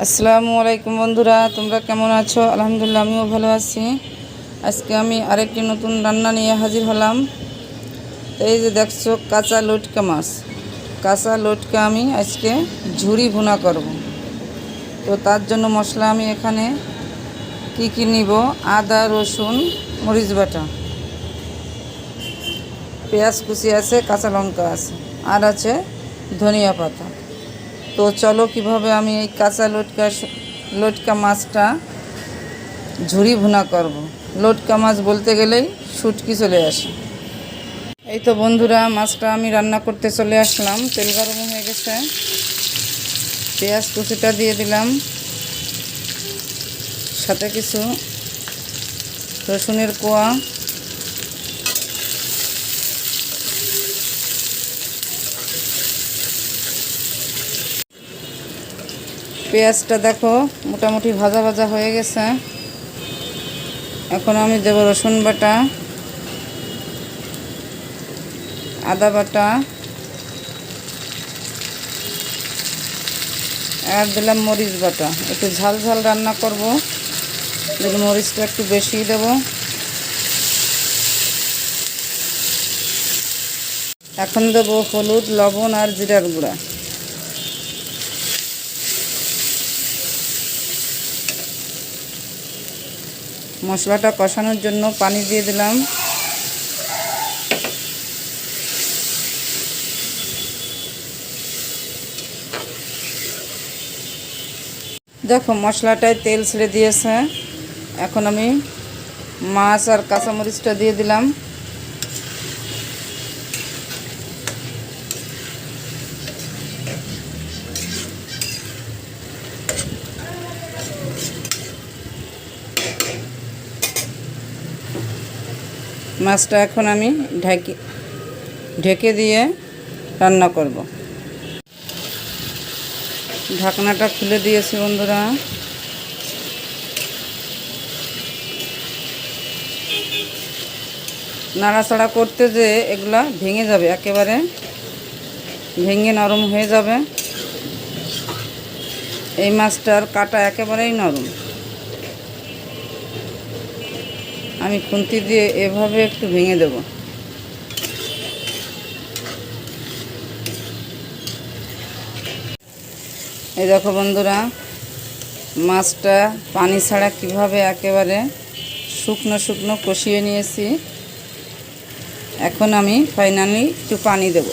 আসসালামু আলাইকুম বন্ধুরা, তোমরা কেমন আছো? আলহামদুলিল্লাহ, আমিও ভালো আছি। আজকে আমি আরেকটি নতুন রান্না নিয়ে হাজির হলাম। এই যে দেখছো, কাঁচা লটকা মাছ। কাঁচা লটকা আমি আজকে ঝুরি ভুনা করব। তো তার জন্য মশলা আমি এখানে কি নিব: আদা, রসুন, মরিচ বাটা, পেঁয়াজ কুচি আছে, কাঁচা লঙ্কা আছে, আর আছে ধনিয়া পাতা। তো চলো কিভাবে আমি এই কাঁচা লটকা মাছটা ঝুরি ভুনা করব। লটকা মাছ বলতে গেলেই শুটকি চলে আসে। এই তো বন্ধুরা, মাছটা আমি রান্না করতে চলে আসলাম। তেল গরম হয়ে গেছে, পেঁয়াজ কুচিটা দিয়ে দিলাম, সাথে কিছু রসুনের কোয়া, পেঁয়াজটা দেখো মোটামুটি ভাজা ভাজা হয়ে গেছে। এখন আমি দেব রসুন বাটা, আদা বাটা, আর দিলাম মরিচ বাটা। একটু ঝাল ঝাল রান্না করব, দেখুন মরিচটা একটু বেশি দেব। এখন দেব হলুদ, লবণ আর জিরার গুঁড়া। মশলাটা কষানোর জন্য পানি দিয়ে দিলাম। দেখো মশলাটায় তেল ছেড়ে দিয়েছে। এখন আমি মাছ আর কাঁচামরিচটা দিয়ে দিলাম। মাছটা এখন আমি ঢেকে দিয়ে রান্না করব। ঢাকনাটা খুলে দিয়েছি বন্ধুরা। নাড়াচাড়া করতে যে এগুলা ভেঙে যাবে, একেবারে ভেঙে নরম হয়ে যাবে। এই মাছটার কাটা একেবারেই নরম। আমি খুন্তি দিয়ে এভাবে একটু ভেঙে দেব। এই দেখো বন্ধুরা, মাছটা পানি ছাড়া কিভাবে একেবারে শুকনো শুকনো কষিয়ে নিয়েছি। এখন আমি ফাইনালি একটু পানি দেব।